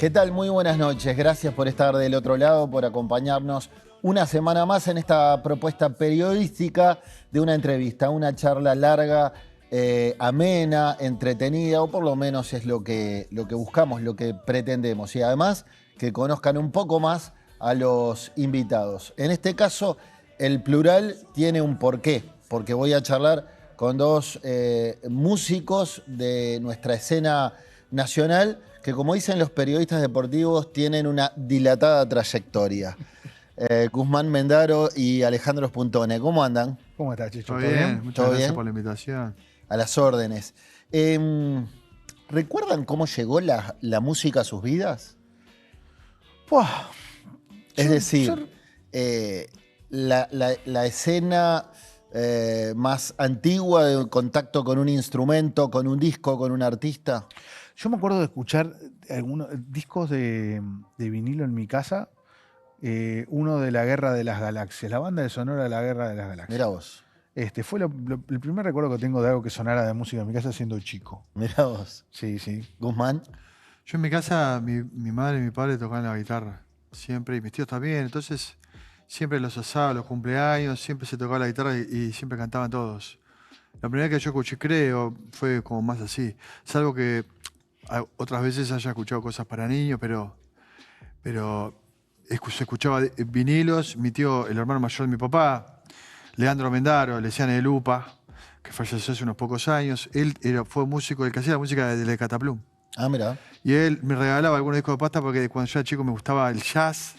¿Qué tal? Muy buenas noches. Gracias por estar del otro lado, por acompañarnos una semana más en esta propuesta periodística de una entrevista, una charla larga, amena, entretenida, o por lo menos es lo que buscamos, lo que pretendemos. Y además que conozcan un poco más a los invitados. En este caso, el plural tiene un porqué, porque voy a charlar con dos músicos de nuestra escena nacional que, como dicen los periodistas deportivos, tienen una dilatada trayectoria. Guzmán Mendaro y Alejandro Spuntone. ¿Cómo andan? ¿Cómo estás, Chicho? Todo bien, muchas gracias por la invitación. A las órdenes. ¿Recuerdan cómo llegó la música a sus vidas? Buah. Es decir, la escena más antigua de contacto con un instrumento, con un disco, con un artista. Yo me acuerdo de escuchar algunos discos de vinilo en mi casa. Uno de la Guerra de las Galaxias, la banda de sonora de la Guerra de las Galaxias. Mirá vos. Fue el primer recuerdo que tengo de algo que sonara de música en mi casa siendo chico. Mirá vos. Sí, sí. Guzmán. Yo en mi casa, mi madre y mi padre tocaban la guitarra, siempre, y mis tíos también. Entonces, siempre los asados, los cumpleaños, siempre se tocaba la guitarra y siempre cantaban todos. La primera vez que yo escuché, creo, fue como más así. Salvo que otras veces haya escuchado cosas para niños, pero se escuchaba vinilos. Mi tío, el hermano mayor de mi papá, Leandro Mendaro, le decían el Upa, que falleció hace unos pocos años. Él fue músico, el que hacía la música de Cataplum. Ah, mirá. Y él me regalaba algunos discos de pasta porque cuando yo era chico me gustaba el jazz.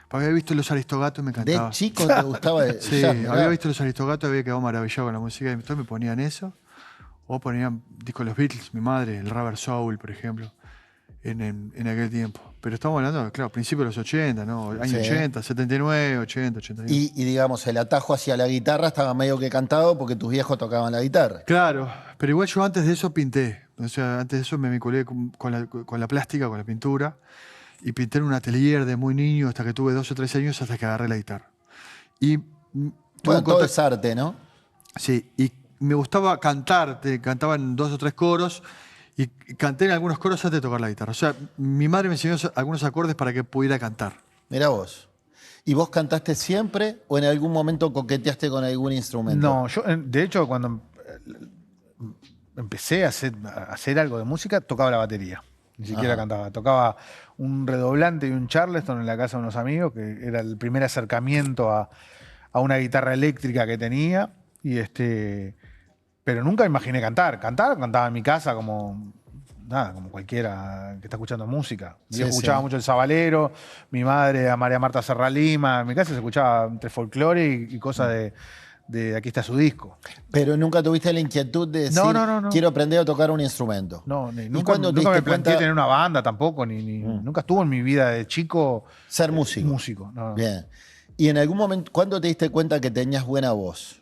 Porque había visto Los Aristogatos y me encantaba. ¿De chico te gustaba el Sí, jazz? Mirá. había visto Los Aristogatos y había quedado maravillado con la música. Y entonces me ponían eso. O ponían discos de los Beatles, mi madre, el Rubber Soul, por ejemplo, en aquel tiempo. Pero estamos hablando, claro, principios de los 80, ¿no? Años Sí. 80, 79, 80, 81. Y digamos, el atajo hacia la guitarra estaba medio que cantado porque tus viejos tocaban la guitarra. Claro, pero igual yo antes de eso pinté. O sea, antes de eso me vinculé con la plástica, con la pintura. Y pinté en un atelier de muy niño hasta que tuve 2 o 3 años hasta que agarré la guitarra. Y Bueno, todo es arte, ¿no? Sí, y me gustaba cantar, cantaba en 2 o 3 coros y canté en algunos coros antes de tocar la guitarra. O sea, mi madre me enseñó algunos acordes para que pudiera cantar. Mirá vos. ¿Y vos cantaste siempre o en algún momento coqueteaste con algún instrumento? No, yo, de hecho, cuando empecé a hacer algo de música, tocaba la batería. Ni siquiera Ajá. cantaba. Tocaba un redoblante y un charleston en la casa de unos amigos, que era el primer acercamiento a una guitarra eléctrica que tenía. Pero nunca imaginé cantar. Cantaba en mi casa como cualquiera que está escuchando música. Sí, Yo escuchaba sí. mucho el Sabalero, mi madre a María Marta Serra Lima. En mi casa se escuchaba entre folclore y cosas de Aquí está su disco. Pero nunca tuviste la inquietud de decir, No. quiero aprender a tocar un instrumento. No, ¿Y nunca cuándo te me diste planteé cuenta tener una banda tampoco, nunca estuvo en mi vida de chico ser músico? músico. No. Bien. ¿Y en algún momento, cuándo te diste cuenta que tenías buena voz?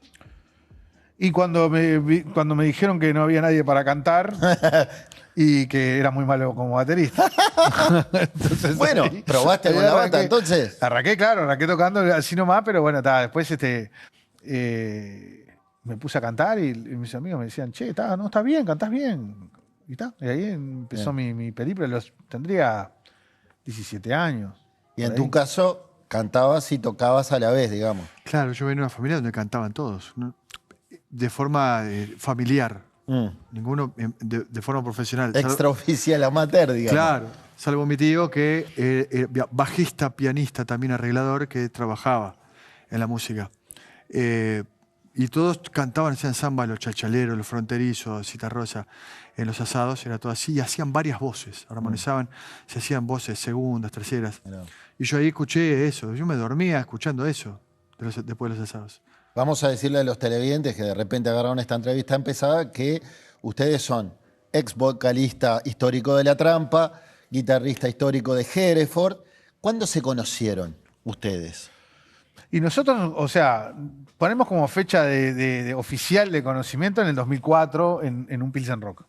Y cuando me dijeron que no había nadie para cantar y que era muy malo como baterista. Entonces, Bueno, ¿probaste ahí con la bata arranqué. entonces? Arranqué tocando así nomás, pero bueno, después me puse a cantar y mis amigos me decían, che, no, estás bien, cantás bien. Y ahí empezó mi periplo. Tendría 17 años. Y en por tu ahí. caso, cantabas y tocabas a la vez, digamos. Claro, yo venía de una familia donde cantaban todos, ¿no? De forma familiar, ninguno de forma profesional. Extraoficial amateur, digamos. Claro, salvo mi tío que era bajista, pianista, también arreglador, que trabajaba en la música. Y todos cantaban, hacían samba, los chachaleros, los fronterizos, Citarrosa, en los asados, era todo así, y hacían varias voces, armonizaban, se hacían voces segundas, terceras. Mirá. Y yo ahí escuché eso, yo me dormía escuchando eso después de los asados. Vamos a decirle a los televidentes que de repente agarraron esta entrevista empezada que ustedes son ex vocalista histórico de La Trampa, guitarrista histórico de Hereford. ¿Cuándo se conocieron ustedes? Y nosotros, o sea, ponemos como fecha de oficial de conocimiento en el 2004 en un Pilsen Rock.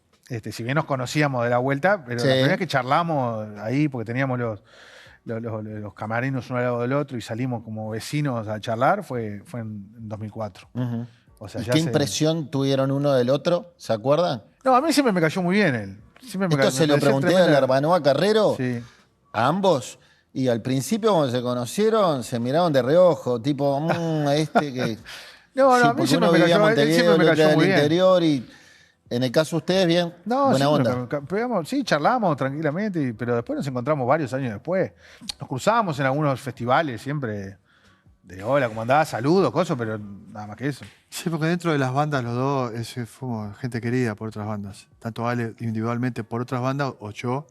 Si bien nos conocíamos de la vuelta, pero Sí. la primera vez que charlamos ahí, porque teníamos los camarinos uno al lado del otro y salimos como vecinos a charlar, fue en 2004. Uh-huh. O sea, ¿Y ya qué hace- impresión tuvieron uno del otro? ¿Se acuerdan? No, a mí siempre me cayó muy bien él. Siempre Esto se lo pareció pregunté a tremenda- Arbanoa Carrero. Sí. a ambos. Y al principio, cuando se conocieron, se miraron de reojo, tipo, que. No, Sí, a mí porque siempre uno me vivía en cayó, él Montevideo, siempre el me otro cayó era muy del bien. interior y en el caso de ustedes, bien, No, buena sí, onda. sí, charlamos tranquilamente, pero después nos encontramos varios años después. Nos cruzábamos en algunos festivales siempre de hola, ¿cómo andás? Saludos, cosas, pero nada más que eso. Sí, porque dentro de las bandas los dos fuimos gente querida por otras bandas. Tanto Ale individualmente por otras bandas o yo.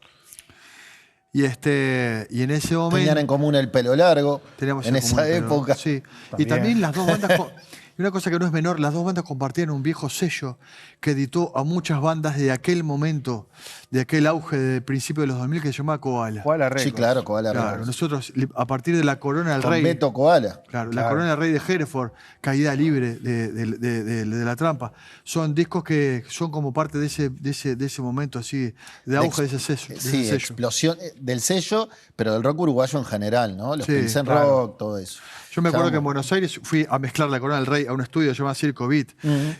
Y en ese Tenían en momento común el pelo largo teníamos en en común esa el pelo. época. Sí. Y También. también las dos bandas, y una cosa que no es menor, las dos bandas compartían un viejo sello que editó a muchas bandas de aquel momento, de aquel auge de principio de los 2000 que se llamaba Koala. Koala Sí, Records. claro, Koala Claro, Records. nosotros a partir de la Corona del Con Rey. Beto Koala. Claro, la Claro. Corona del Rey de Hereford, Caída Libre de La Trampa. Son discos que son como parte de ese momento así, de auge de ese sello. Sí, explosión del sello, pero del rock uruguayo en general, ¿no? Los Sí, Pilsen claro. Rock, todo eso. Yo me acuerdo que en Llamamos- Buenos Aires fui a mezclar la Corona del Rey a un estudio llamado Circo Beat,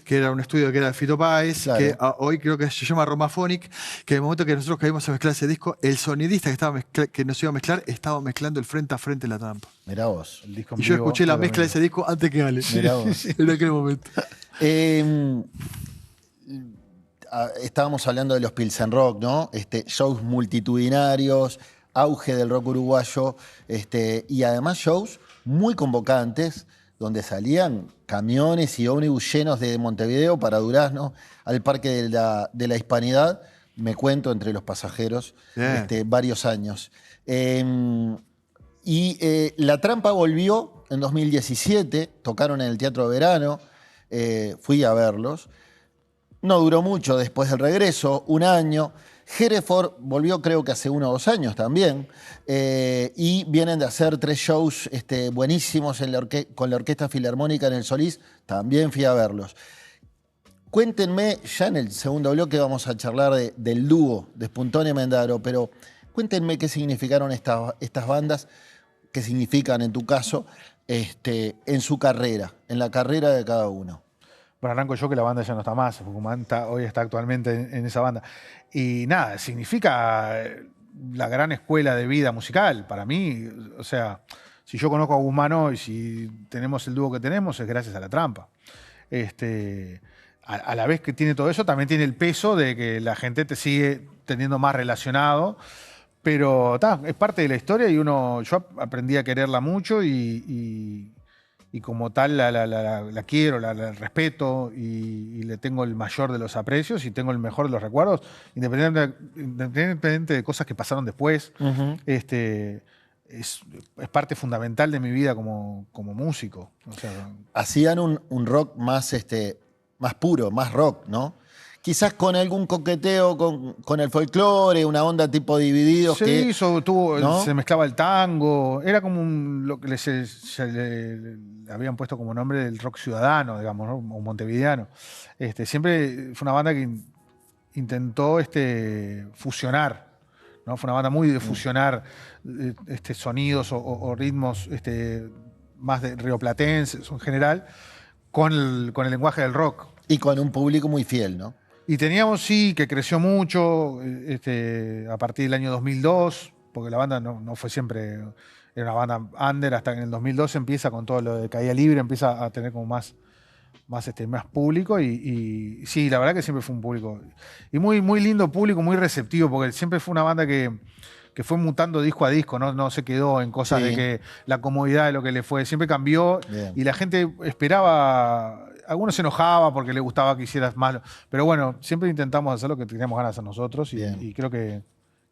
que era un estudio que era de Fito Páez, Claro. que hoy creo que se llama Romaphonic, que en el momento que nosotros caímos a mezclar ese disco, el sonidista que nos iba a mezclar estaba mezclando el frente a frente de La Trampa. Mirá vos. El disco en Y yo vivo, escuché la todo mezcla de bien. ese disco antes que Ale. Mirá vos. En aquel momento. Estábamos hablando de los Pilsen Rock, ¿no? Shows multitudinarios, auge del rock uruguayo, y además shows muy convocantes, donde salían camiones y ómnibus llenos de Montevideo para Durazno, al Parque de la Hispanidad, me cuento, entre los pasajeros, Bien. varios años. La Trampa volvió en 2017, tocaron en el Teatro Verano, fui a verlos. No duró mucho después del regreso, un año. Hereford volvió creo que hace 1 o 2 años también. Y vienen de hacer 3 shows buenísimos con la Orquesta Filarmónica en el Solís. También fui a verlos. Cuéntenme, ya en el segundo bloque vamos a charlar del dúo de Spuntone y Mendaro, pero cuéntenme qué significaron estas bandas, qué significan en tu caso, en su carrera, en la carrera de cada uno. Bueno, arranco yo que la banda ya no está más, Fucumán hoy está actualmente en esa banda. Y nada, significa la gran escuela de vida musical para mí. O sea, si yo conozco a Guzmán hoy, si tenemos el dúo que tenemos, es gracias a La Trampa. A la vez que tiene todo eso, también tiene el peso de que la gente te sigue teniendo más relacionado. Pero es parte de la historia y yo aprendí a quererla mucho y como tal la quiero, la respeto y le tengo el mayor de los aprecios y tengo el mejor de los recuerdos, independientemente de cosas que pasaron después. Es parte fundamental de mi vida como músico. O sea, Hacían un rock más puro, más rock, ¿no? Quizás con algún coqueteo con el folclore, una onda tipo Divididos. sí, ¿no? se mezclaba el tango, era como lo que se le habían puesto como nombre del rock ciudadano, digamos, ¿no? O montevideano. Siempre fue una banda que intentó fusionar, ¿no? Fue una banda muy de fusionar sonidos o ritmos más de rioplatenses en general con el lenguaje del rock. Y con un público muy fiel, ¿no? Y teníamos, sí, que creció mucho a partir del año 2002, porque la banda no fue siempre, era una banda under, hasta que en el 2002 empieza con todo lo de Caída Libre, empieza a tener como más público y sí, la verdad que siempre fue un público. Y muy, muy lindo público, muy receptivo, porque siempre fue una banda que fue mutando disco a disco, no se quedó en cosas Sí. de que la comodidad de lo que le fue, siempre cambió. Bien. Y la gente esperaba, algunos se enojaba porque le gustaba que hicieras más, pero bueno, siempre intentamos hacer lo que teníamos ganas de hacer nosotros Bien. y creo que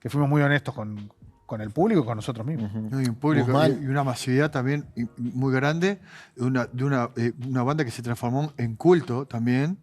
fuimos muy honestos con el público y con nosotros mismos. ¿No? Y un público Guzmán. y una masividad también muy grande, de una banda que se transformó en culto también,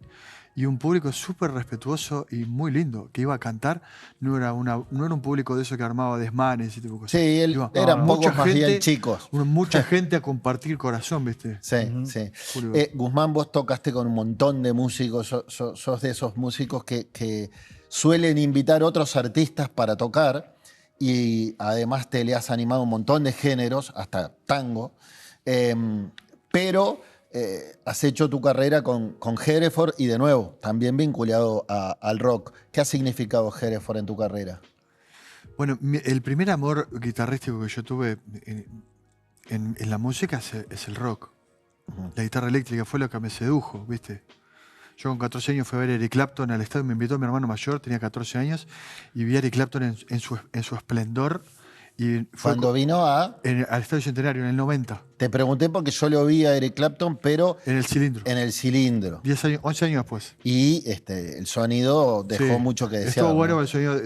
y un público súper respetuoso y muy lindo, que iba a cantar, no era un público de eso que armaba desmanes y tipo de cosas. Sí, eran pocos más bien chicos. Mucha gente a compartir corazón, ¿viste? Sí, sí. Público. Guzmán, vos tocaste con un montón de músicos, sos de esos músicos que suelen invitar otros artistas para tocar y además te le has animado un montón de géneros, hasta tango, pero has hecho tu carrera con Hereford y de nuevo, también vinculado al rock. ¿Qué ha significado Hereford en tu carrera? Bueno, el primer amor guitarrístico que yo tuve en la música es el rock. La guitarra eléctrica fue lo que me sedujo, ¿viste? Yo con 14 años fui a ver a Eric Clapton al estadio, me invitó mi hermano mayor, tenía 14 años, y vi a Eric Clapton en su esplendor. Y fue Cuando vino al Estadio Centenario, en el 90. Te pregunté porque yo lo vi a Eric Clapton, pero En el cilindro. en el cilindro. 10 años, 11 años después. Y el sonido dejó Sí. mucho que desear. Estuvo bueno, ¿no? el sonido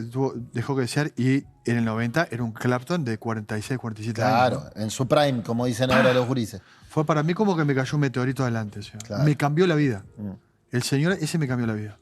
dejó que desear, y en el 90 era un Clapton de 46, 47 Claro, años. en su prime, como dicen ahora los gurises. Fue para mí como que me cayó un meteorito adelante. O sea, Claro. me cambió la vida. Mm. El señor ese me cambió la vida.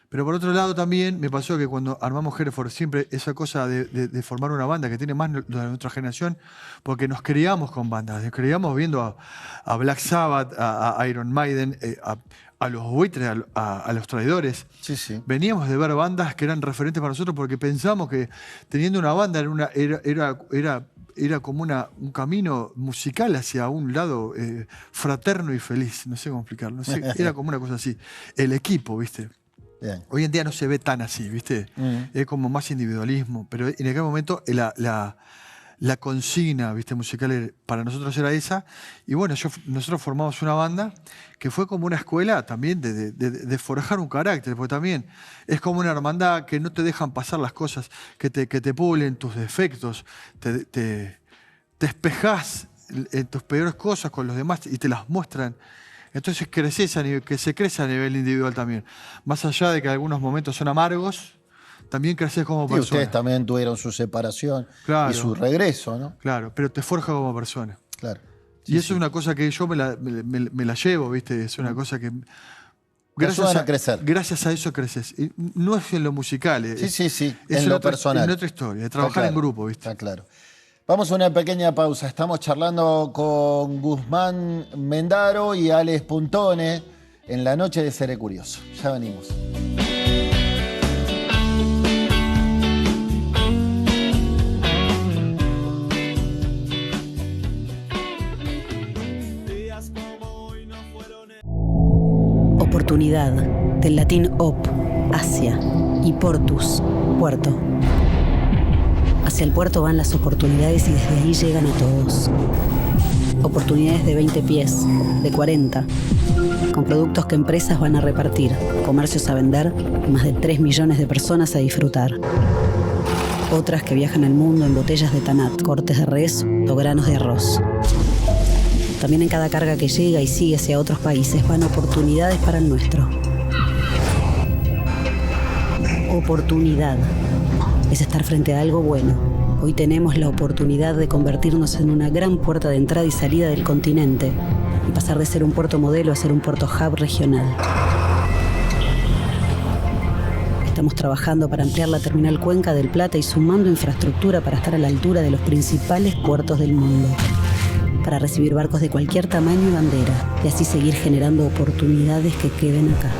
Pero por otro lado también me pasó que cuando armamos Hereford, siempre esa cosa de formar una banda que tiene más lo de nuestra generación, porque nos criamos con bandas, nos criamos viendo a Black Sabbath, a Iron Maiden, a los buitres, a los traidores. Sí, sí. Veníamos de ver bandas que eran referentes para nosotros porque pensamos que teniendo una banda era como un camino musical hacia un lado fraterno y feliz. No sé cómo explicarlo. No sé, era como una cosa así. El equipo, ¿viste? Bien. Hoy en día no se ve tan así, ¿viste? Es como más individualismo. Pero en aquel momento la consigna, ¿viste? Musical para nosotros era esa. Y bueno, nosotros formamos una banda que fue como una escuela también de forjar un carácter, porque también es como una hermandad que no te dejan pasar las cosas, que te pulen tus defectos, te espejás en tus peores cosas con los demás y te las muestran. Entonces que se crece a nivel individual también. Más allá de que algunos momentos son amargos, también creces como Y persona. ustedes también tuvieron su separación Claro. y su regreso, ¿no? Claro, pero te forja como persona. Claro. Y eso es una cosa que yo me la llevo, ¿viste? Es una cosa que... ayudan a crecer. Gracias a eso creces. Y no es en lo musical. Sí. Es En lo personal. En otra historia, de trabajar Está en claro, grupo, ¿viste? Está claro. Vamos a una pequeña pausa. Estamos charlando con Guzmán Mendaro y Alex Puntone en la noche de Seré Curioso. Ya venimos. Oportunidad, del latín op, hacia, y portus, puerto. Hacia el puerto van las oportunidades y desde ahí llegan a todos. Oportunidades de 20 pies, de 40, con productos que empresas van a repartir, comercios a vender y más de 3 millones de personas a disfrutar. Otras que viajan el mundo en botellas de tanat, cortes de res o granos de arroz. También en cada carga que llega y sigue hacia otros países van oportunidades para el nuestro. Oportunidad es estar frente a algo bueno. Hoy tenemos la oportunidad de convertirnos en una gran puerta de entrada y salida del continente y pasar de ser un puerto modelo a ser un puerto hub regional. Estamos trabajando para ampliar la terminal Cuenca del Plata y sumando infraestructura para estar a la altura de los principales puertos del mundo, para recibir barcos de cualquier tamaño y bandera y así seguir generando oportunidades que queden acá.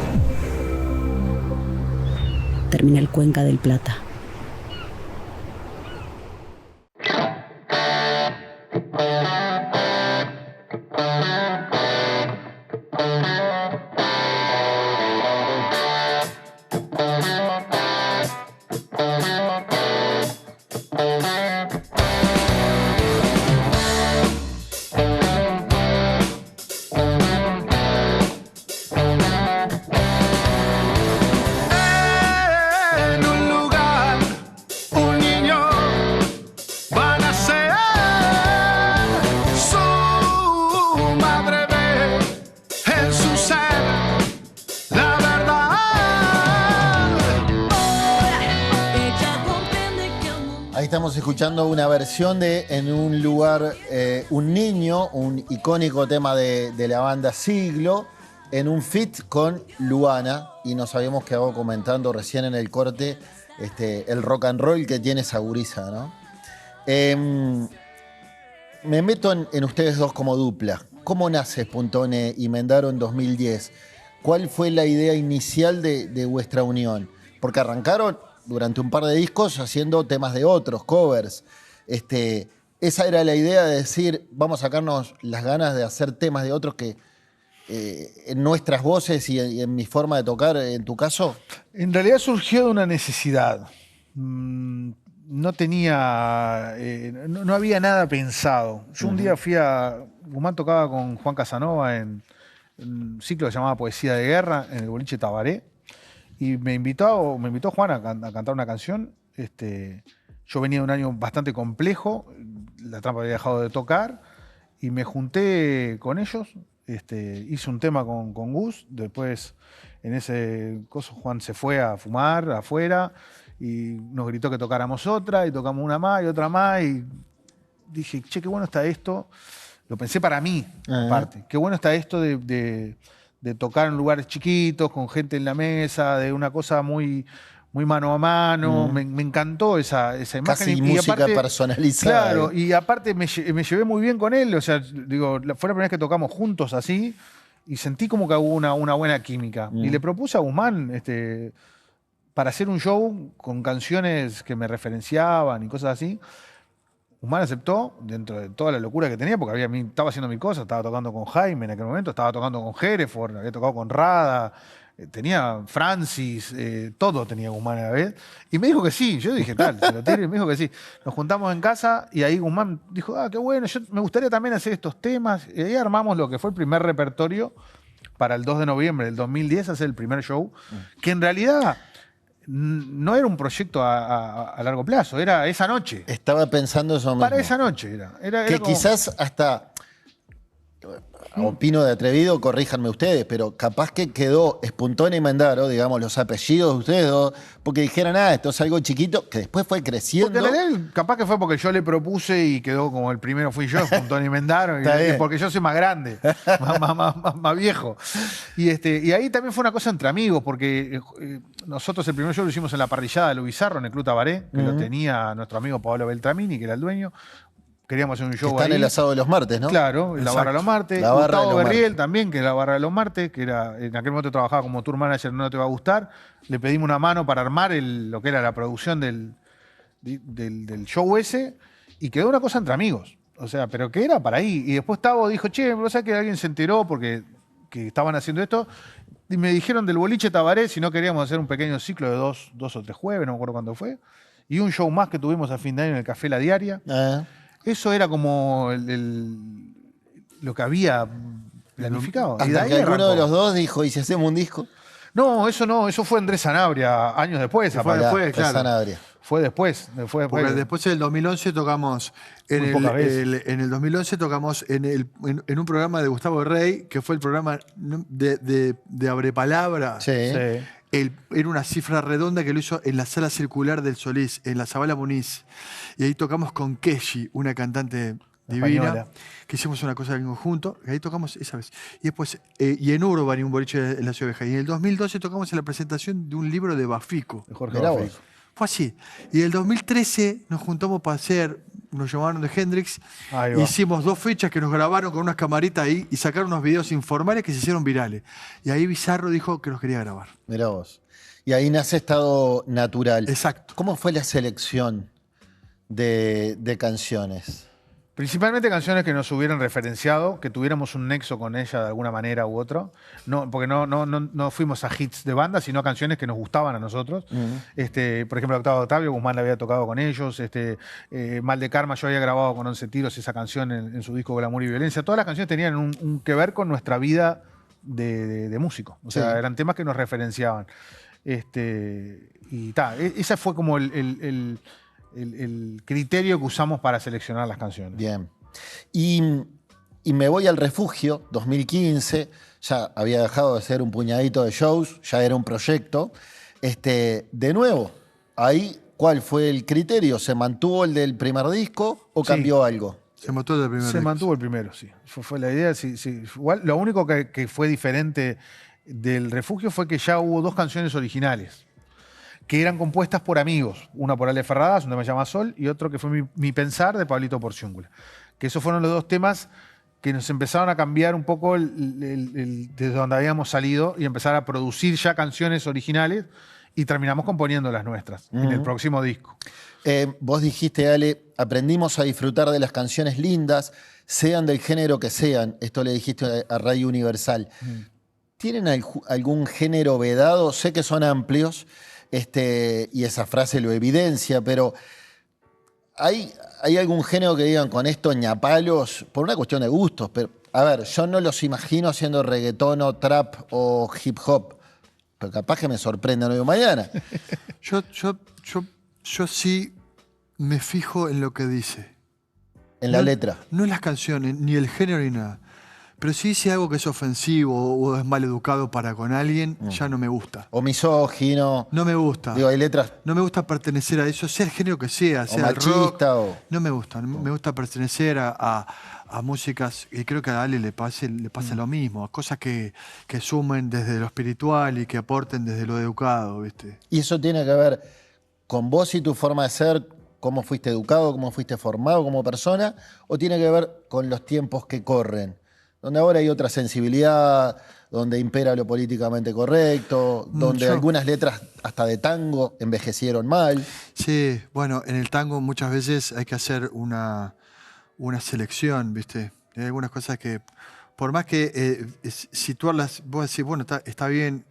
Terminal Cuenca del Plata. Estamos escuchando una versión de En un lugar, un niño, un icónico tema de la banda Siglo, en un feat con Luana, y nos habíamos quedado comentando recién en el corte el rock and roll que tiene esa gurisa, ¿no? Me meto en ustedes dos como dupla. ¿Cómo nace Puntone y Mendaro en 2010? ¿Cuál fue la idea inicial de vuestra unión? Porque arrancaron durante un par de discos haciendo temas de otros, covers. Esa era la idea de decir, vamos a sacarnos las ganas de hacer temas de otros que en nuestras voces y en mi forma de tocar, en tu caso. En realidad surgió de una necesidad. no tenía, no había nada pensado. Yo un día Guzmán tocaba con Juan Casanova en un ciclo que se llamaba Poesía de Guerra en el boliche Tabaré, y me invitó Juan a cantar una canción. Yo venía de un año bastante complejo, La Trampa había dejado de tocar, y me junté con ellos, hice un tema con Gus, después en ese coso Juan se fue a fumar afuera, y nos gritó que tocáramos otra, y tocamos una más y otra más, y dije, che, qué bueno está esto. Lo pensé para mí, aparte. Qué bueno está esto de tocar en lugares chiquitos, con gente en la mesa, de una cosa muy, muy mano a mano. Me encantó esa imagen. Casi música aparte, personalizada. Claro, y aparte me llevé muy bien con él. O sea, digo, fue la primera vez que tocamos juntos así, y sentí como que hubo una buena química. Y le propuse a Guzmán, para hacer un show con canciones que me referenciaban y cosas así. Guzmán aceptó, dentro de toda la locura que tenía, porque estaba haciendo mil cosas, estaba tocando con Jaime en aquel momento, estaba tocando con Hereford, había tocado con Rada, tenía Francis, todo tenía Guzmán a la vez. Y me dijo que sí, yo dije, tal, se lo tiro, y me dijo que sí. Nos juntamos en casa y ahí Guzmán dijo, qué bueno, me gustaría también hacer estos temas. Y ahí armamos lo que fue el primer repertorio para el 2 de noviembre del 2010, hacer el primer show, que en realidad no era un proyecto a largo plazo, era esa noche. Estaba pensando eso mismo. Para esa noche era que como... quizás hasta, opino de atrevido, corríjanme ustedes, pero capaz que quedó Spuntone y Mendaro, digamos, los apellidos de ustedes dos, porque dijeran, esto es algo chiquito, que después fue creciendo. Porque en realidad, capaz que fue porque yo le propuse y quedó como el primero fui yo, Spuntone y Mendaro, y porque yo soy más grande, más viejo. Y ahí también fue una cosa entre amigos, porque nosotros el primer show lo hicimos en la parrillada de Lo Bizarro, en el Club Tabaré, que lo tenía nuestro amigo Pablo Beltramini, que era el dueño. Queríamos hacer un show que está ahí. En el asado de los martes, ¿no? Claro, en la barra de los martes. Gustavo Berriel también, que es la barra de los martes, que en aquel momento trabajaba como tour manager, No Te Va a Gustar. Le pedimos una mano para armar lo que era la producción del show ese, y quedó una cosa entre amigos. O sea, pero que era para ahí. Y después Tavo dijo, che, ¿vos sabés que alguien se enteró porque que estaban haciendo esto? Y me dijeron del boliche Tabaré si no queríamos hacer un pequeño ciclo de dos o tres jueves, no me acuerdo cuándo fue. Y un show más que tuvimos a fin de año en el Café La Diaria. Eso era como lo que había planificado. Hasta y de ahí que arrancó. alguno de los dos dijo, ¿y si hacemos un disco? No, eso fue Andrés Sanabria, años después. Fue después, claro. Sanabria. Fue después. Porque después del 2011 tocamos, en el 2011 tocamos en un programa de Gustavo Rey, que fue el programa de Abrepalabra. Sí. Era una cifra redonda que lo hizo en la Sala Circular del Solís, en la Zabala Muniz. Y ahí tocamos con Keshi, una cantante divina, española, que hicimos una cosa en conjunto. Y ahí tocamos esa vez. Y después, y en Urban y un boliche en la Ciudad Vieja. Y en el 2012 tocamos en la presentación de un libro de Bafico. De Jorge Bafico. Fue así. Y en el 2013 nos juntamos para nos llamaron de Hendrix, hicimos 2 fechas que nos grabaron con unas camaritas ahí y sacaron unos videos informales que se hicieron virales. Y ahí Bizarro dijo que nos quería grabar. Mirá vos. Y ahí nace Estado Natural. Exacto. ¿Cómo fue la selección de canciones? Principalmente canciones que nos hubieran referenciado, que tuviéramos un nexo con ella de alguna manera u otro. Porque no fuimos a hits de banda, sino a canciones que nos gustaban a nosotros. Por ejemplo, Octavio Guzmán la había tocado con ellos. Mal de Karma, yo había grabado con 11 Tiros esa canción en su disco Glamour y Violencia. Todas las canciones tenían un que ver con nuestra vida de músico. O sea, eran temas que nos referenciaban. Esa fue como el criterio que usamos para seleccionar las canciones. Bien. Y me voy al Refugio, 2015. Ya había dejado de ser un puñadito de shows, ya era un proyecto. De nuevo, ahí, ¿cuál fue el criterio? ¿Se mantuvo el del primer disco o cambió algo? Se mantuvo el primero. Se mantuvo el primero, sí. Fue la idea. Sí. Igual, lo único que fue diferente del Refugio fue que ya hubo 2 canciones originales que eran compuestas por amigos. Una por Ale Ferradas, un tema se llama Sol, y otro que fue Mi Pensar, de Pablito Porciúncula. Que esos fueron los 2 temas que nos empezaron a cambiar un poco desde donde habíamos salido y empezar a producir ya canciones originales, y terminamos componiendo las nuestras en el próximo disco. Vos dijiste, Ale, aprendimos a disfrutar de las canciones lindas, sean del género que sean. Esto le dijiste a Radio Universal. ¿Tienen algún género vedado? Sé que son amplios, y esa frase lo evidencia, pero ¿hay algún género que digan con esto ñapalos? Por una cuestión de gustos, pero a ver, yo no los imagino haciendo reggaetón o trap o hip hop, pero capaz que me sorprenden hoy o mañana. Yo sí me fijo en lo que dice. En la letra. No en las canciones, ni el género ni nada. Pero si dice algo que es ofensivo o es mal educado para con alguien, ya no me gusta. O misógino. No me gusta. Digo, hay letras. No me gusta pertenecer a eso, sea el género que sea, sea el machista, rock. No me gusta. Me gusta pertenecer a músicas, y creo que a Ale le pasa lo mismo, a cosas que sumen desde lo espiritual y que aporten desde lo educado, ¿viste? Y eso tiene que ver con vos y tu forma de ser, cómo fuiste educado, cómo fuiste formado como persona, o tiene que ver con los tiempos que corren, donde ahora hay otra sensibilidad, donde impera lo políticamente correcto, donde algunas letras hasta de tango envejecieron mal. Sí, bueno, en el tango muchas veces hay que hacer una selección, ¿viste? Hay algunas cosas que, por más que situarlas, vos decís, bueno, está bien,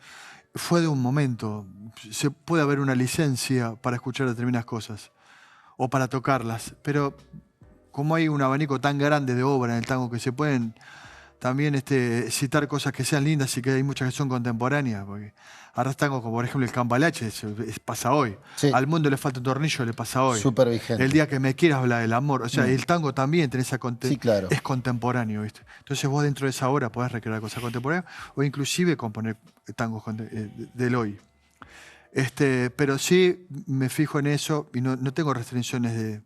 fue de un momento, se puede haber una licencia para escuchar determinadas cosas o para tocarlas, pero como hay un abanico tan grande de obra en el tango que se pueden también citar cosas que sean lindas y que hay muchas que son contemporáneas, porque ahora tango como por ejemplo el Cambalache pasa hoy, Sí. Al mundo le falta un tornillo, le pasa hoy. Súper vigente. El día que me quieras habla del amor, o sea, el tango también tiene esa Sí, claro. es contemporáneo, ¿viste? Entonces vos dentro de esa obra podés recrear cosas contemporáneas o inclusive componer tangos del hoy. Pero sí me fijo en eso y no tengo restricciones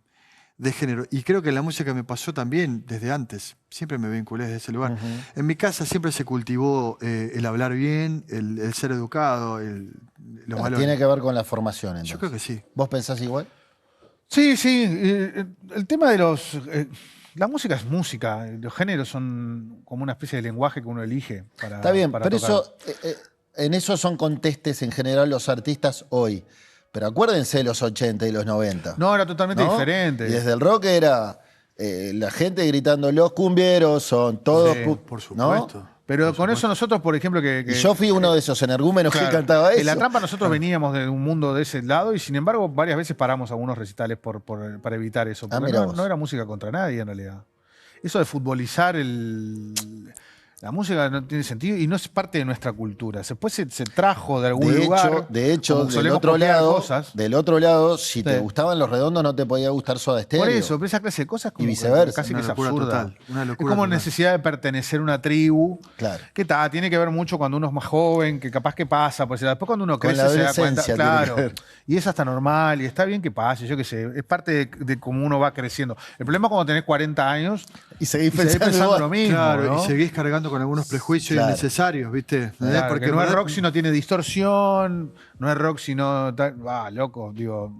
de género. Y creo que la música me pasó también desde antes. Siempre me vinculé desde ese lugar. En mi casa siempre se cultivó el hablar bien, el ser educado, los valores. Tiene que ver con la formación, entonces. Yo creo que sí. ¿Vos pensás igual? Sí, sí. El tema de la música es música. Los géneros son como una especie de lenguaje que uno elige para Está bien, para pero tocar. en eso son contestes en general los artistas hoy. Pero acuérdense de los 80 y los 90. No, era totalmente ¿no? diferente. Y desde el rock era la gente gritando, los cumbieros son todos... Sí, Por ¿no? supuesto. Pero con eso nosotros, por ejemplo, que Y yo fui uno de esos energúmenos que cantaba eso. En La Trampa nosotros veníamos de un mundo de ese lado y sin embargo varias veces paramos algunos recitales para evitar eso. Porque mira vos. no era música contra nadie en realidad. Eso de futbolizar la música no tiene sentido y no es parte de nuestra cultura. Después se trajo de algún lugar. De hecho, como del solemos otro copiar cosas. si te gustaban los redondos, no te podía gustar Soda Stereo. Por eso, pero esa clase de cosas como Y viceversa. casi que Una es locura absurda. total, una Es locura como total. necesidad de pertenecer a una tribu. Claro. Que tiene que ver mucho cuando uno es más joven, que capaz que pasa, pues después cuando uno Con crece la se da cuenta, adolescencia tiene claro, que ver. y es hasta normal, y está bien que pase, yo qué sé, es parte de cómo uno va creciendo. El problema es cuando tenés 40 años Y seguís y seguís pensando igual. lo mismo, Claro, ¿no? y seguís cargando con algunos prejuicios Claro. innecesarios, ¿viste? Claro, Porque que no es en rock verdad- si no tiene distorsión, no es rock si no... loco, digo...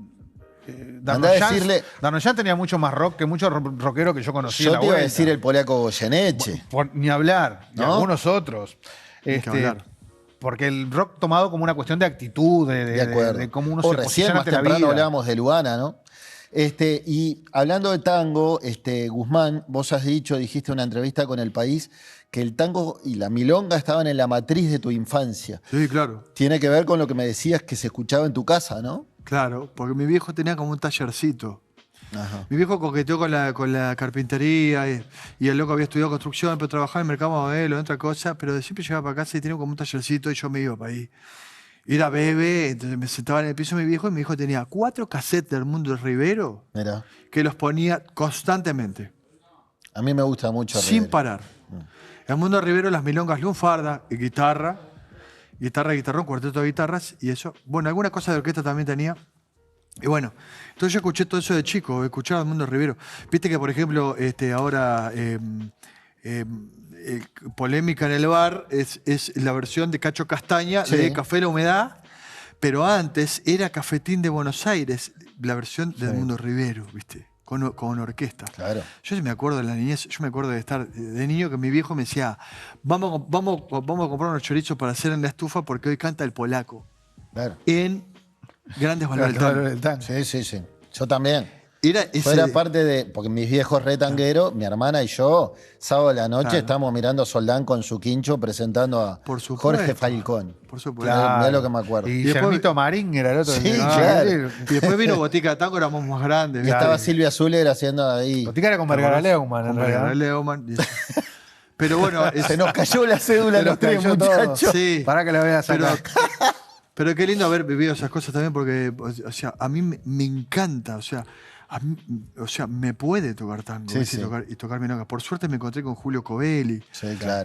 Andá a decirle- Darnoyan tenía mucho más rock que muchos rockeros que yo conocí en Yo la te iba a vuelta. decir el polaco Goyeneche. Ni hablar, y ¿No? algunos otros. Ni que hablar. Porque el rock tomado como una cuestión de actitud, De acuerdo. de cómo uno O se recién posiciona más ante la temprano vida. hablábamos de Luana, ¿no? Y hablando de tango, Guzmán, vos dijiste en una entrevista con El País que el tango y la milonga estaban en la matriz de tu infancia. Sí, claro. Tiene que ver con lo que me decías que se escuchaba en tu casa, ¿no? Claro, porque mi viejo tenía como un tallercito. Ajá. Mi viejo coqueteó con la carpintería y el loco había estudiado construcción, pero trabajaba en el mercado modelo, en otra cosa, pero siempre llegaba para casa y tenía como un tallercito y yo me iba para ahí. Y era bebé, entonces me sentaba en el piso de mi viejo y mi hijo tenía 4 cassettes del Mundo Rivero Mira, que los ponía constantemente, a mí me gusta mucho. sin Rivero. parar. El Mundo Rivero, las milongas lunfarda y guitarrón, cuarteto de guitarras y eso. Bueno, alguna cosa de orquesta también tenía. Y bueno, entonces yo escuché todo eso de chico, escuchaba al Mundo Rivero. Viste que, por ejemplo, ahora polémica en el bar es la versión de Cacho Castaña Sí. de Café La Humedad, pero antes era Cafetín de Buenos Aires, la versión del Mundo Rivero, ¿viste? Con orquesta. Claro. Yo sí me acuerdo de la niñez, yo me acuerdo de estar de niño que mi viejo me decía, vamos a comprar unos chorizos para hacer en la estufa porque hoy canta el polaco. Claro. En Grandes Valores del Tango. del tango. Sí. Yo también. Era parte de. Porque mis viejos retangueros, mi hermana y yo, sábado a la noche, estamos mirando Soldán con su quincho presentando a Jorge Falcón. Por supuesto. Mirá lo que me acuerdo. Y Germito Marín era el otro. Sí, claro. Y después vino Botica de Tango, éramos más grandes. Y estaba Silvia Zuller haciendo ahí. Botica era con Vergara Leumann. Con Vergara Leumann. Pero bueno. Se nos cayó la cédula a los tres muchachos. Sí. Para que la veas sacar. Pero qué lindo haber vivido esas cosas también, porque, o sea, a mí me encanta, o sea, me puede tocar tango y tocar milonga. Por suerte me encontré con Julio Covelli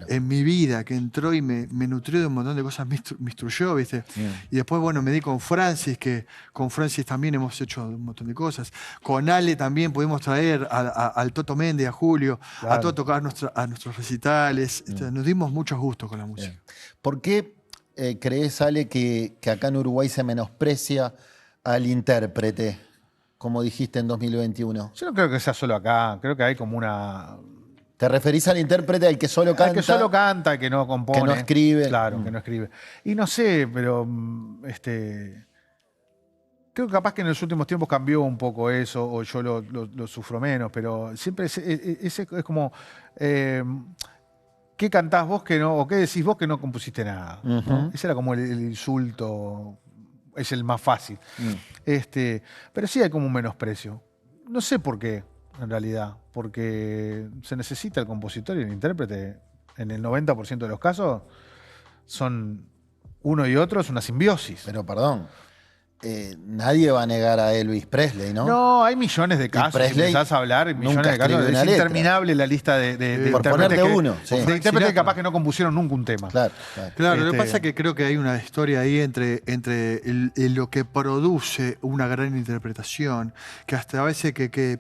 en mi vida, que entró y me nutrió de un montón de cosas, me instruyó, ¿viste? Y después, bueno, me di con Francis, que con Francis también hemos hecho un montón de cosas. Con Ale también pudimos traer al Toto Méndez, a Julio, a todo tocar a nuestros recitales. Nos dimos muchos gustos con la música. ¿Por qué crees, Ale, que acá en Uruguay se menosprecia al intérprete? Como dijiste en 2021. Yo no creo que sea solo acá, creo que hay como una... ¿Te referís al intérprete, al que solo canta? Al que solo canta, que no compone. Que no escribe. Claro, que no escribe. Y no sé, pero creo que capaz que en los últimos tiempos cambió un poco eso, o yo lo sufro menos, pero siempre es como... ¿qué cantás vos que no, o qué decís vos que no compusiste nada? ¿No? Ese era como el insulto... Es el más fácil. Pero sí hay como un menosprecio. No sé por qué, en realidad. Porque se necesita el compositor y el intérprete. En el 90% de los casos son uno y otro, es una simbiosis. Pero perdón, nadie va a negar a Elvis Presley, ¿no? No, hay millones de casos. Si empezás a hablar, millones de casos. Es interminable la lista de por ponerte uno. De intérpretes capaz que no compusieron nunca un tema. Claro, lo que pasa es que creo que hay una historia ahí entre lo que produce una gran interpretación, que hasta a veces que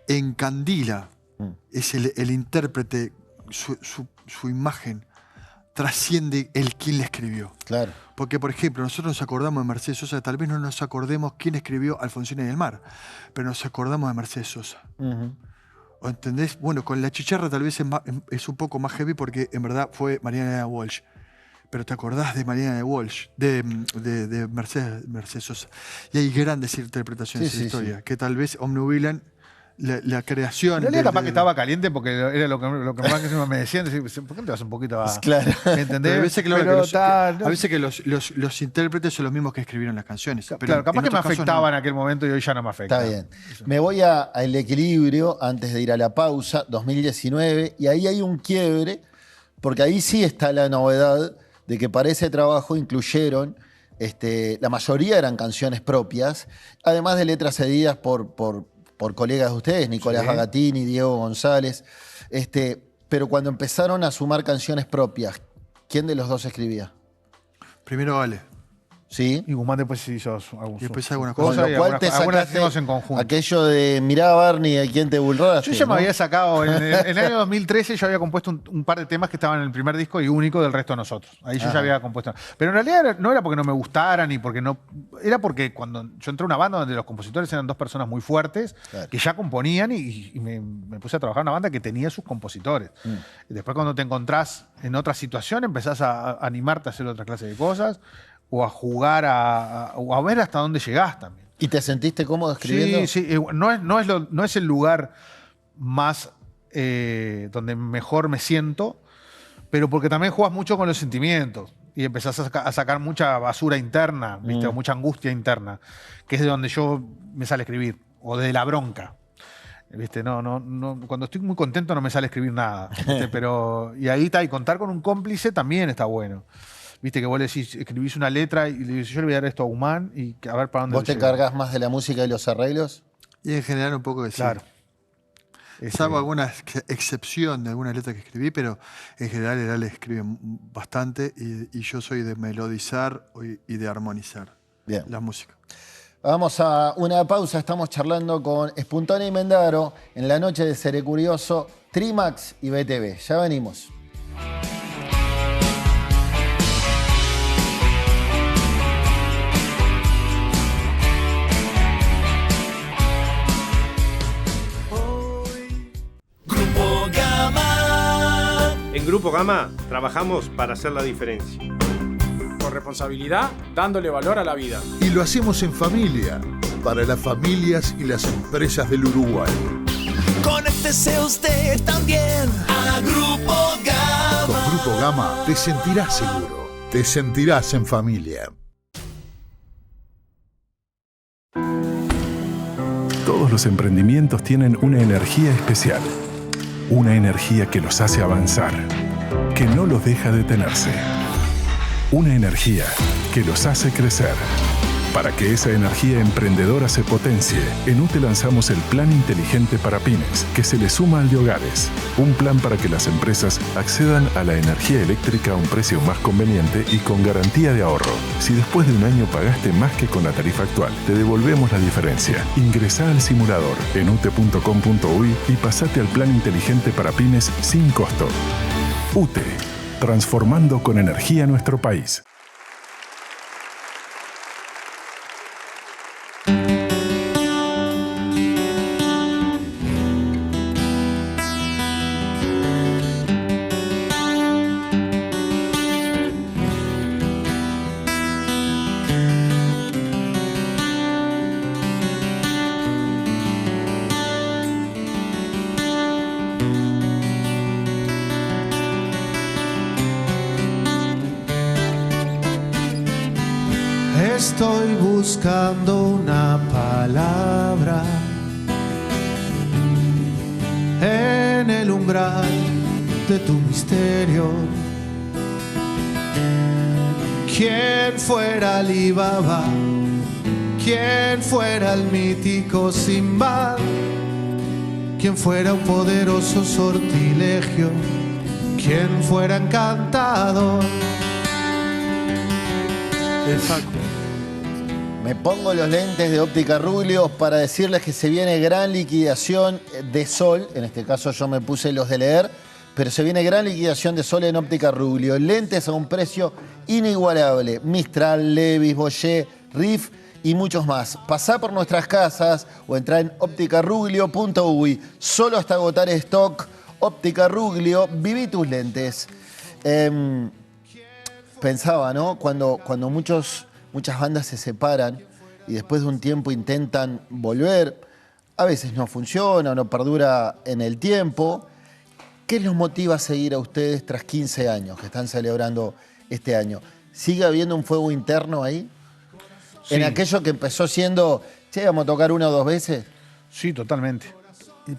encandila es el intérprete, su imagen trasciende el quién le escribió. Claro. Porque, por ejemplo, nosotros nos acordamos de Mercedes Sosa, tal vez no nos acordemos quién escribió Alfonsina y el mar, pero nos acordamos de Mercedes Sosa. ¿O entendés? Bueno, con La Chicharra tal vez es un poco más heavy porque en verdad fue Mariana Walsh. Pero te acordás de Mariana Walsh, de Mercedes Sosa. Y hay grandes interpretaciones de la historia, que tal vez omnubilan la creación. En realidad capaz que estaba caliente porque era lo que más me decían. ¿Por qué no te vas un poquito a...? Claro. ¿Me entendés? A veces que los intérpretes son los mismos que escribieron las canciones. Pero claro, capaz que me afectaba en aquel momento y hoy ya no me afecta. Está bien. Me voy al equilibrio antes de ir a la pausa, 2019, y ahí hay un quiebre, porque ahí sí está la novedad de que para ese trabajo incluyeron, la mayoría eran canciones propias, además de letras cedidas por colegas de ustedes, Nicolás Bagatini, Diego González. Pero cuando empezaron a sumar canciones propias, ¿quién de los dos escribía? Primero Ale. ¿Sí? Y Guzmán después hizo algunas y después algunas cosas. Con lo cual te sacaste en conjunto. Aquello de mirá Barney, ¿a quién te burlaste? Yo ya me había sacado, en el año 2013 yo había compuesto un par de temas que estaban en el primer disco y único del resto de nosotros. Ahí yo ya había compuesto. Pero en realidad no era porque no me gustaran ni porque no... Era porque cuando yo entré a una banda donde los compositores eran dos personas muy fuertes, que ya componían y me puse a trabajar en una banda que tenía sus compositores. Y después cuando te encontrás en otra situación empezás a animarte a hacer otra clase de cosas o a jugar o a ver hasta dónde llegás también. ¿Y te sentiste cómodo escribiendo? Sí. No es el lugar más donde mejor me siento, pero porque también jugás mucho con los sentimientos y empezás a sacar mucha basura interna, ¿viste? O mucha angustia interna, que es de donde yo me sale a escribir, o de la bronca. ¿Viste? No, cuando estoy muy contento no me sale a escribir nada. Pero, y ahí está, y contar con un cómplice también está bueno. Viste que vos le decís, escribís una letra y le decís, yo le voy a dar esto a Guzmán y a ver para dónde. ¿Vos te cargas más de la música y los arreglos? Y en general un poco de sí. Claro. Salvo alguna excepción de alguna letra que escribí, pero en general él escribe bastante y yo soy de melodizar y de armonizar la música. Vamos a una pausa, estamos charlando con Spuntoni y Mendaro en la noche de Seré Curioso, Trimax y BTV. Ya venimos. En Grupo Gama trabajamos para hacer la diferencia. Con responsabilidad, dándole valor a la vida. Y lo hacemos en familia. para las familias y las empresas del Uruguay. Conéctese usted también a Grupo Gama. Con Grupo Gama te sentirás seguro, te sentirás en familia. Todos los emprendimientos tienen una energía especial, una energía que los hace avanzar, que no los deja detenerse, una energía que los hace crecer. Para que esa energía emprendedora se potencie, en UTE lanzamos el Plan Inteligente para Pymes, que se le suma al de hogares. Un plan para que las empresas accedan a la energía eléctrica a un precio más conveniente y con garantía de ahorro. Si después de un año pagaste más que con la tarifa actual, te devolvemos la diferencia. Ingresá al simulador en ute.com.uy y pasate al Plan Inteligente para Pymes sin costo. UTE, transformando con energía nuestro país. Estoy buscando una palabra en el umbral de tu misterio. ¿Quién fuera Alibaba? ¿Quién fuera el mítico Simbad? ¿Quién fuera un poderoso sortilegio? ¿Quién fuera Encantador? Exacto. Me pongo los lentes de Óptica Ruglios para decirles que se viene gran liquidación de sol. En este caso yo me puse los de leer, pero se viene gran liquidación de sol en Óptica Ruglios. Lentes a un precio inigualable. Mistral, Levi's, Boyer, Riff y muchos más. Pasá por nuestras casas o entrá en opticaruglio.uy. Solo hasta agotar stock. Óptica Ruglio, viví tus lentes. Pensaba, ¿no? Cuando muchas bandas se separan y después de un tiempo intentan volver, a veces no funciona, no perdura en el tiempo. ¿Qué los motiva a seguir a ustedes tras 15 años que están celebrando este año? ¿Sigue habiendo un fuego interno ahí? Sí. ¿En aquello que empezó siendo, che, vamos a tocar una o dos veces? Sí, totalmente.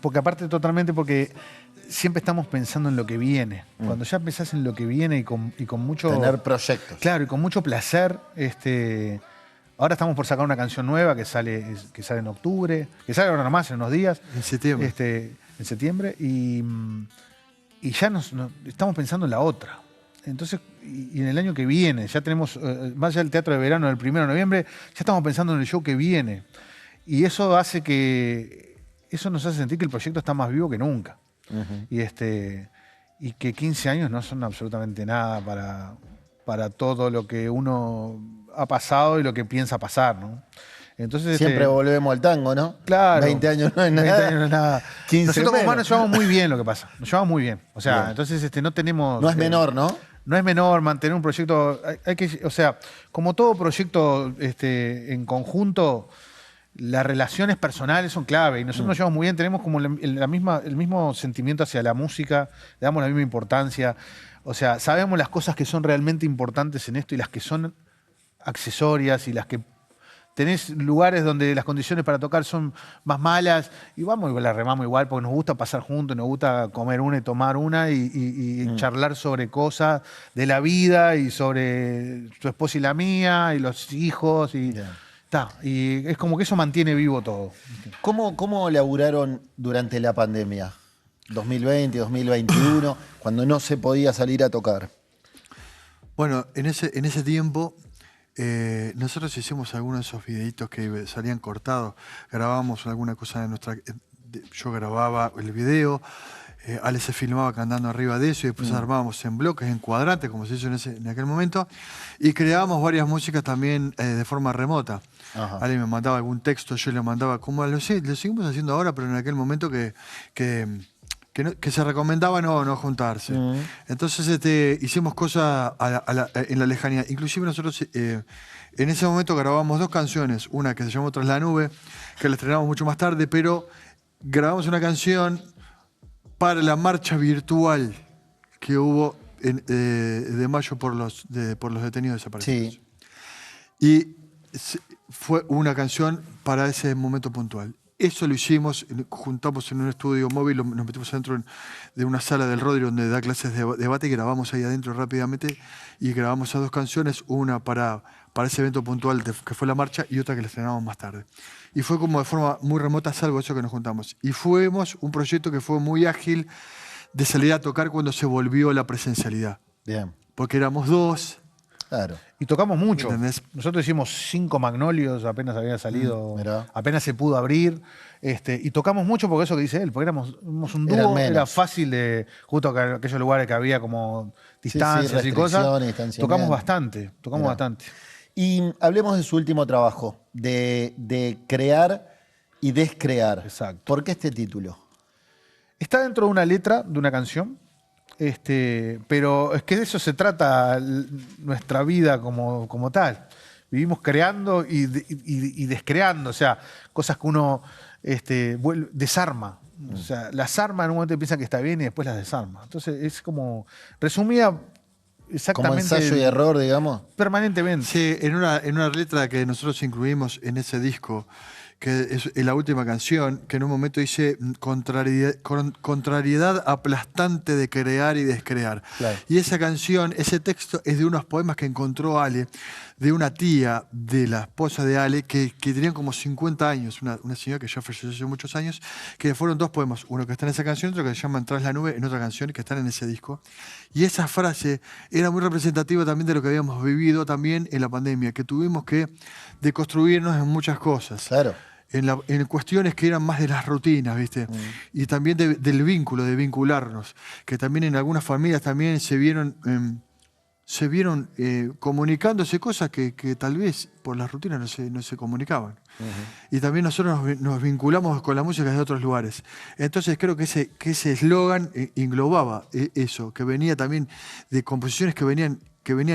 Porque aparte porque siempre estamos pensando en lo que viene. Cuando ya pensás en lo que viene y con mucho... Tener proyectos. Claro, y con mucho placer. Ahora estamos por sacar una canción nueva que sale en octubre, que sale ahora nomás en unos días. En septiembre. En septiembre. Y ya estamos pensando en la otra. Entonces, y en el año que viene, ya tenemos, más allá del teatro de verano del 1 de noviembre, ya estamos pensando en el show que viene. Y eso nos hace sentir que el proyecto está más vivo que nunca. Uh-huh. Y que 15 años no son absolutamente nada para todo lo que uno ha pasado y lo que piensa pasar, ¿no? Entonces, siempre volvemos al tango, ¿no? Claro. 20 años no es nada. 20 años no es nada. 15 Nosotros como menos. humanos nos llevamos muy bien lo que pasa. Nos llevamos muy bien. O sea, bien. Entonces no tenemos... No es menor, ¿no? No es menor mantener un proyecto... o sea, como todo proyecto en conjunto, las relaciones personales son clave. Y nosotros nos llevamos muy bien. Tenemos como el mismo sentimiento hacia la música. Le damos la misma importancia. O sea, sabemos las cosas que son realmente importantes en esto y las que son accesorias y las que tenés lugares donde las condiciones para tocar son más malas y vamos y la remamos igual porque nos gusta pasar juntos, nos gusta comer una y tomar una y charlar sobre cosas de la vida y sobre su esposa y la mía y los hijos y es como que eso mantiene vivo todo. ¿Cómo laburaron durante la pandemia? 2020, 2021, cuando no se podía salir a tocar. Bueno, en ese tiempo nosotros hicimos algunos de esos videitos que salían cortados, grabábamos alguna cosa de nuestra... Yo grababa el video, Ale se filmaba cantando arriba de eso y después armábamos en bloques, en cuadrantes, como se hizo en aquel momento, y creábamos varias músicas también de forma remota. Ajá. Ale me mandaba algún texto, yo le mandaba, como lo seguimos haciendo ahora, pero en aquel momento que que se recomendaba no juntarse. Entonces hicimos cosas en la lejanía. Inclusive nosotros en ese momento grabamos 2 canciones, una que se llamó Tras la Nube, que la estrenamos mucho más tarde, pero grabamos una canción para la marcha virtual que hubo de mayo por los detenidos desaparecidos. Sí. Y fue una canción para ese momento puntual. Eso lo hicimos, juntamos en un estudio móvil, nos metimos dentro de una sala del Rodri donde da clases de debate y grabamos ahí adentro rápidamente y grabamos esas 2 canciones, una para ese evento puntual que fue la marcha y otra que la estrenamos más tarde. Y fue como de forma muy remota, salvo eso que nos juntamos. Y fuimos un proyecto que fue muy ágil de salir a tocar cuando se volvió la presencialidad. Bien. Porque éramos 2. Claro. Y tocamos mucho. ¿Entendés? Nosotros hicimos 5 Magnolios, apenas había salido, mirá. apenas se pudo abrir. Y tocamos mucho porque eso que dice él, porque éramos un Eran dúo, menos. era fácil de, justo aquellos lugares que había como distancias y cosas. distanciamiento. Tocamos bastante. Y hablemos de su último trabajo, de crear y descrear. Exacto. ¿Por qué este título? Está dentro de una letra de una canción, pero es que de eso se trata nuestra vida como tal. Vivimos creando y descreando, o sea, cosas que uno desarma. O sea, las arma en un momento y piensa que está bien y después las desarma. Entonces es como, resumía exactamente. Como ensayo y error, digamos. Permanentemente. Sí, en una letra que nosotros incluimos en ese disco, que es la última canción, que en un momento dice contrariedad aplastante de crear y descrear. Claro. Y esa canción, ese texto es de unos poemas que encontró Ale, de una tía de la esposa de Ale, que tenían como 50 años, una señora que ya falleció hace muchos años, que fueron 2 poemas, uno que está en esa canción, otro que se llama Tras la Nube, en otra canción, que están en ese disco. Y esa frase era muy representativa también de lo que habíamos vivido también en la pandemia, que tuvimos que deconstruirnos en muchas cosas. Claro. En cuestiones que eran más de las rutinas, ¿viste? Y también del vínculo, de vincularnos, que también en algunas familias también se vieron comunicándose cosas que tal vez por las rutinas no se comunicaban. Y también nosotros nos vinculamos con la música de otros lugares. Entonces creo que ese eslogan englobaba eso, que venía también de composiciones que venían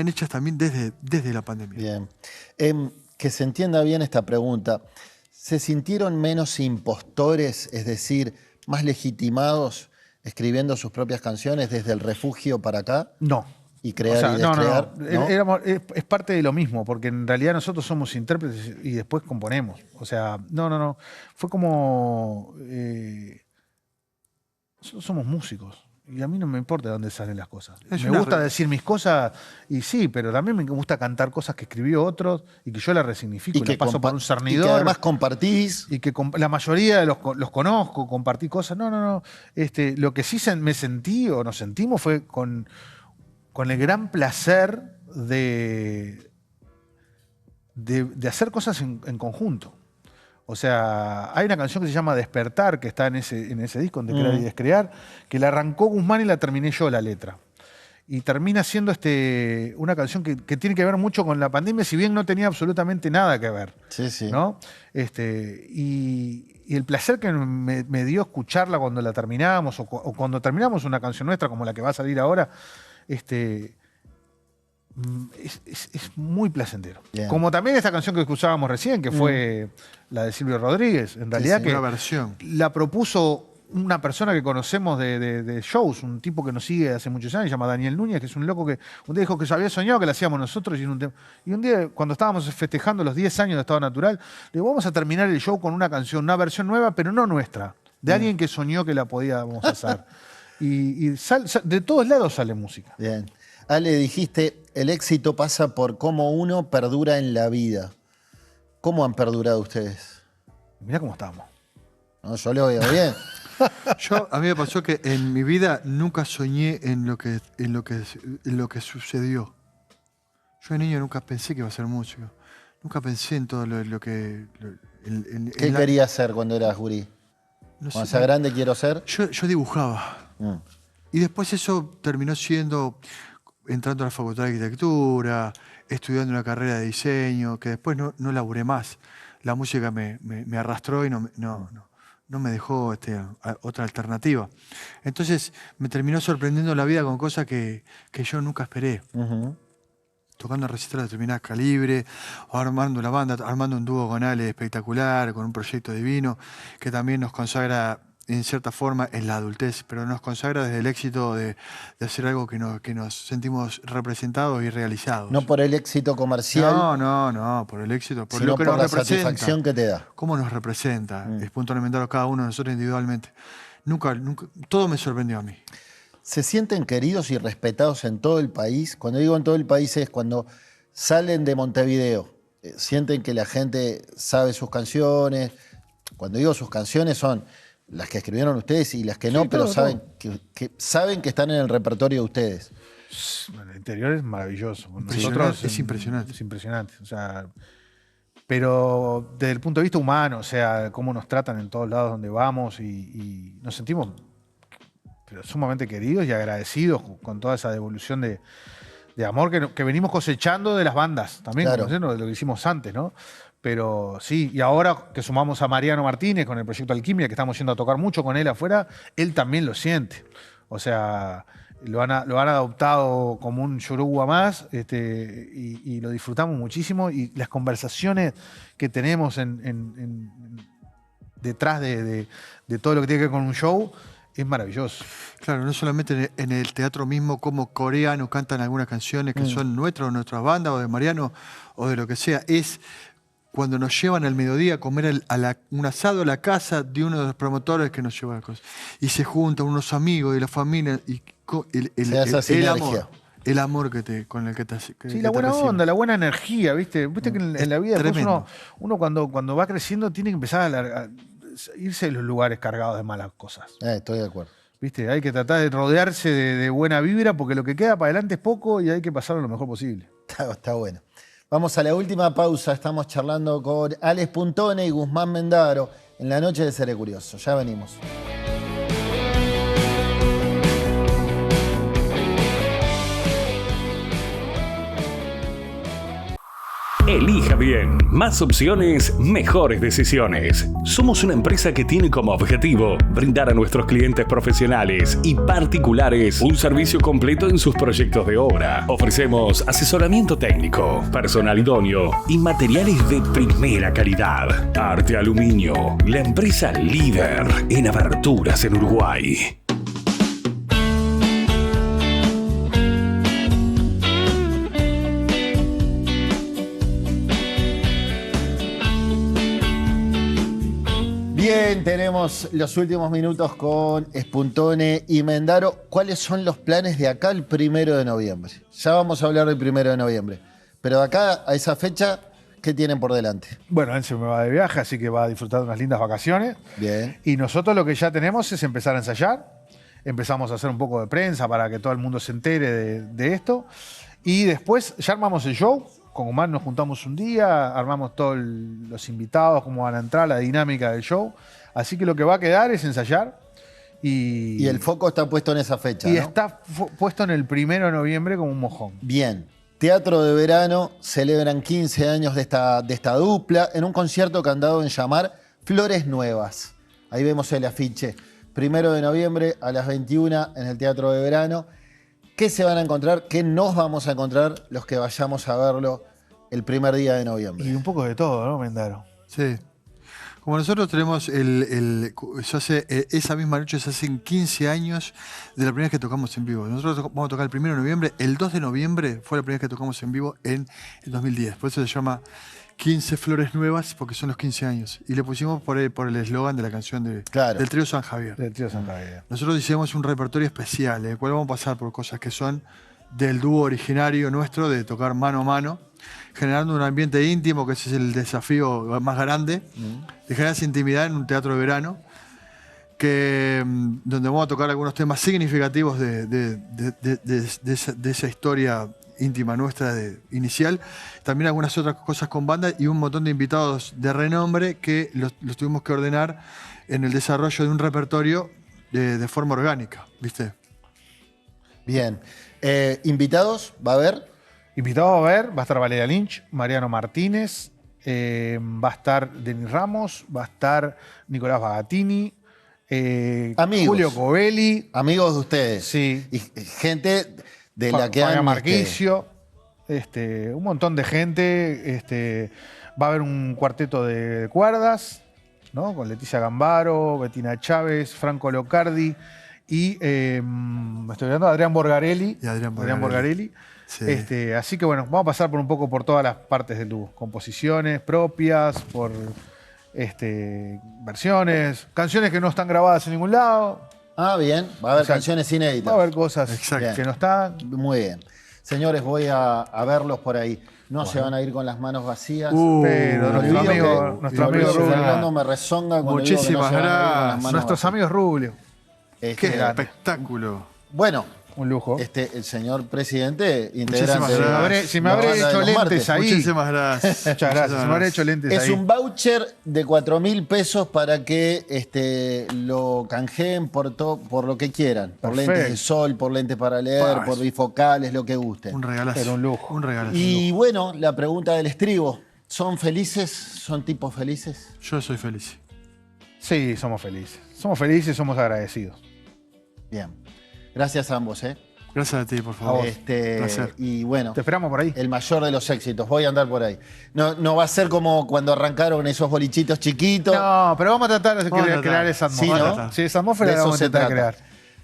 hechas también desde la pandemia. Bien. Que se entienda bien esta pregunta. ¿Se sintieron menos impostores, es decir, más legitimados escribiendo sus propias canciones desde el refugio para acá? No. ¿Y crear y descrear? ¿No? Es parte de lo mismo, porque en realidad nosotros somos intérpretes y después componemos. O sea, no. Fue como... nosotros somos músicos. Y a mí no me importa de dónde salen las cosas. Me gusta decir mis cosas, y sí, pero también me gusta cantar cosas que escribió otros y que yo las resignifico y las paso por un cernidor. Y que además compartís. Y que la mayoría los conozco, compartí cosas. No. Lo que sí me sentí o nos sentimos fue con el gran placer de hacer cosas en conjunto. O sea, hay una canción que se llama Despertar, que está en ese disco, de Crear y Descrear, que la arrancó Guzmán y la terminé yo, la letra. Y termina siendo una canción que tiene que ver mucho con la pandemia, si bien no tenía absolutamente nada que ver. Sí. ¿No? Y el placer que me dio escucharla cuando la terminamos, o cuando terminamos una canción nuestra, como la que va a salir ahora, es muy placentero. Bien. Como también esta canción que escuchábamos recién, que fue la de Silvio Rodríguez. En realidad, que una versión. la propuso una persona que conocemos de shows, un tipo que nos sigue hace muchos años, se llama Daniel Núñez, que es un loco que un día dijo que se había soñado que la hacíamos nosotros. Y un día, cuando estábamos festejando los 10 años de Estado Natural, le digo, vamos a terminar el show con una canción, una versión nueva, pero no nuestra, de alguien que soñó que la podíamos hacer. y de todos lados sale música. Bien. Ale, dijiste, el éxito pasa por cómo uno perdura en la vida. ¿Cómo han perdurado ustedes? Mirá cómo estamos. No, yo lo veo bien. A mí me pasó que en mi vida nunca soñé en lo que sucedió. Yo de niño nunca pensé que iba a ser músico. Nunca pensé en todo lo que... ¿Qué querías ser cuando eras gurí? Cuando sea grande quiero ser. Yo dibujaba. Y después eso terminó entrando a la Facultad de Arquitectura, estudiando una carrera de diseño, que después no laburé más. La música me arrastró y no no me dejó otra alternativa. Entonces me terminó sorprendiendo la vida con cosas que yo nunca esperé. Tocando recitales de determinado calibre, armando una banda, armando un dúo con Ale espectacular, con un proyecto divino, que también nos consagra en cierta forma en la adultez, pero nos consagra desde el éxito de hacer algo que nos sentimos representados y realizados. No por el éxito comercial. No, por el éxito, por sino lo que por nos la representa. satisfacción que te da. ¿Cómo nos representa? Es punto elemental cada uno de nosotros individualmente. Nunca, todo me sorprendió a mí. ¿Se sienten queridos y respetados en todo el país? Cuando digo en todo el país es cuando salen de Montevideo. Sienten que la gente sabe sus canciones. Cuando digo sus canciones son las que escribieron ustedes y las que no, pero saben que saben que están en el repertorio de ustedes. Bueno, el interior es maravilloso. Nosotros es impresionante. Es impresionante. O sea, pero desde el punto de vista humano, o sea, cómo nos tratan en todos lados donde vamos y nos sentimos pero sumamente queridos y agradecidos con toda esa devolución de amor que venimos cosechando de las bandas también, Claro. de lo que hicimos antes, ¿no? Pero sí, y ahora que sumamos a Mariano Martínez con el proyecto Alquimia, que estamos yendo a tocar mucho con él afuera, él también lo siente. O sea, lo han adoptado como un yoruba más y lo disfrutamos muchísimo. Y las conversaciones que tenemos detrás de todo lo que tiene que ver con un show es maravilloso. Claro, no solamente en el teatro mismo, como coreanos cantan algunas canciones que son nuestras bandas o de Mariano o de lo que sea, es cuando nos llevan al mediodía a comer un asado a la casa de uno de los promotores que nos lleva a cosas. Y se juntan unos amigos de la familia y el amor con el que te Sí, la buena onda, la buena energía, ¿viste? Viste que en la vida después uno cuando va creciendo tiene que empezar a irse de los lugares cargados de malas cosas. Estoy de acuerdo. ¿Viste? Hay que tratar de rodearse de buena vibra porque lo que queda para adelante es poco y hay que pasarlo lo mejor posible. Está bueno. Vamos a la última pausa. Estamos charlando con Alex Puntone y Guzmán Mendaro en la noche de Seré Curioso. Ya venimos. Elija bien. Más opciones, mejores decisiones. Somos una empresa que tiene como objetivo brindar a nuestros clientes profesionales y particulares un servicio completo en sus proyectos de obra. Ofrecemos asesoramiento técnico, personal idóneo y materiales de primera calidad. Arte Aluminio, la empresa líder en aberturas en Uruguay. Bien, tenemos los últimos minutos con Spuntone y Mendaro. ¿Cuáles son los planes de acá el 1 de noviembre? Ya vamos a hablar del 1 de noviembre. Pero de acá a esa fecha, ¿qué tienen por delante? Bueno, él se me va de viaje, así que va a disfrutar de unas lindas vacaciones. Bien. Y nosotros lo que ya tenemos es empezar a ensayar. Empezamos a hacer un poco de prensa para que todo el mundo se entere de esto. Y después ya armamos el show. Con Guzmán nos juntamos un día, armamos todos los invitados, cómo van a entrar, la dinámica del show. Así que lo que va a quedar es ensayar. Y el foco está puesto en esa fecha, y ¿no? está puesto en el 1 de noviembre como un mojón. Bien. Teatro de Verano celebran 15 años de esta dupla en un concierto que han dado en llamar Flores Nuevas. Ahí vemos el afiche. 1 de noviembre a las 21 en el Teatro de Verano. ¿Qué se van a encontrar? ¿Qué nos vamos a encontrar los que vayamos a verlo el primer día de noviembre? Y un poco de todo, ¿no, Mendaro? Sí. Como nosotros tenemos esa misma noche, se hacen 15 años de la primera vez que tocamos en vivo. Nosotros vamos a tocar el 1 de noviembre. El 2 de noviembre fue la primera vez que tocamos en vivo en el 2010. Por eso se llama 15 Flores Nuevas, porque son los 15 años. Y le pusimos por el eslogan de la canción del Trío San Javier. Del Trío San Javier. Nosotros hicimos un repertorio especial, en el cual vamos a pasar por cosas que son del dúo originario nuestro, de tocar mano a mano, generando un ambiente íntimo, que ese es el desafío más grande, de generar esa intimidad en un teatro de verano, donde vamos a tocar algunos temas significativos de esa historia íntima nuestra inicial, también algunas otras cosas con banda y un montón de invitados de renombre que los tuvimos que ordenar en el desarrollo de un repertorio de forma orgánica, ¿viste? Bien. ¿Invitados? ¿Va a haber? Invitados va a estar Valeria Lynch, Mariano Martínez, Va a estar Denis Ramos, va a estar Nicolás Bagatini, amigos. Julio Covelli. Amigos de ustedes. Sí. Y gente de la que Fabián han... Marquicio. Un montón de gente. Va a haber un cuarteto de cuerdas, ¿no? Con Leticia Gambaro, Bettina Chávez, Franco Locardi y me estoy olvidando Adrián Borgarelli. Y Adrián Borgarelli. Sí. Así que bueno, vamos a pasar por todas las partes del dúo. Composiciones propias, por versiones, canciones que no están grabadas en ningún lado. Ah, bien. Va a haber canciones inéditas. Va a haber cosas que no están. Muy bien. Señores, voy a verlos por ahí. No se van a ir con las manos vacías. Pero nuestro amigo Rubio. Fernando me rezonga cuando Muchísimas digo que no se van a ir con las gracias. manos Nuestros vacías. amigos Rubio. ¡Qué espectáculo! Bueno, un lujo. El señor presidente, integrante. Si me habré hecho lentes ahí. Muchísimas gracias. Muchas gracias. Si me habré hecho lentes ahí. Es un voucher de 4.000 pesos para que lo canjeen por lo que quieran. Por Perfecto. lentes de sol, por lentes para leer, por bifocales, lo que guste. Un regalazo. Era un lujo. Un regalazo. Y bueno, la pregunta del estribo. ¿Son felices? ¿Son tipos felices? Yo soy feliz. Sí, somos felices. Somos felices, somos agradecidos. Bien. Gracias a ambos, ¿eh? Gracias a ti, por favor. Placer. Y bueno, te esperamos por ahí. El mayor de los éxitos. Voy a andar por ahí. No va a ser como cuando arrancaron esos bolichitos chiquitos. No, pero vamos a tratar de crear esa atmósfera. Sí, ¿no? Sí, esa atmósfera la vamos a intentar crear.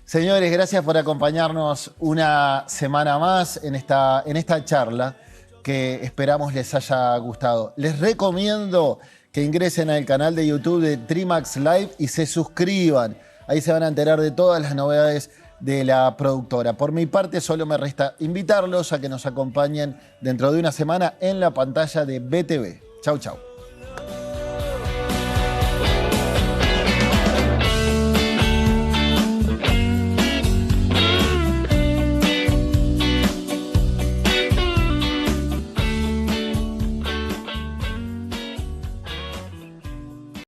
Señores, gracias por acompañarnos una semana más en esta charla que esperamos les haya gustado. Les recomiendo que ingresen al canal de YouTube de Trimax Live y se suscriban. Ahí se van a enterar de todas las novedades de la productora. Por mi parte, solo me resta invitarlos a que nos acompañen dentro de una semana en la pantalla de BTV. Chau, chau.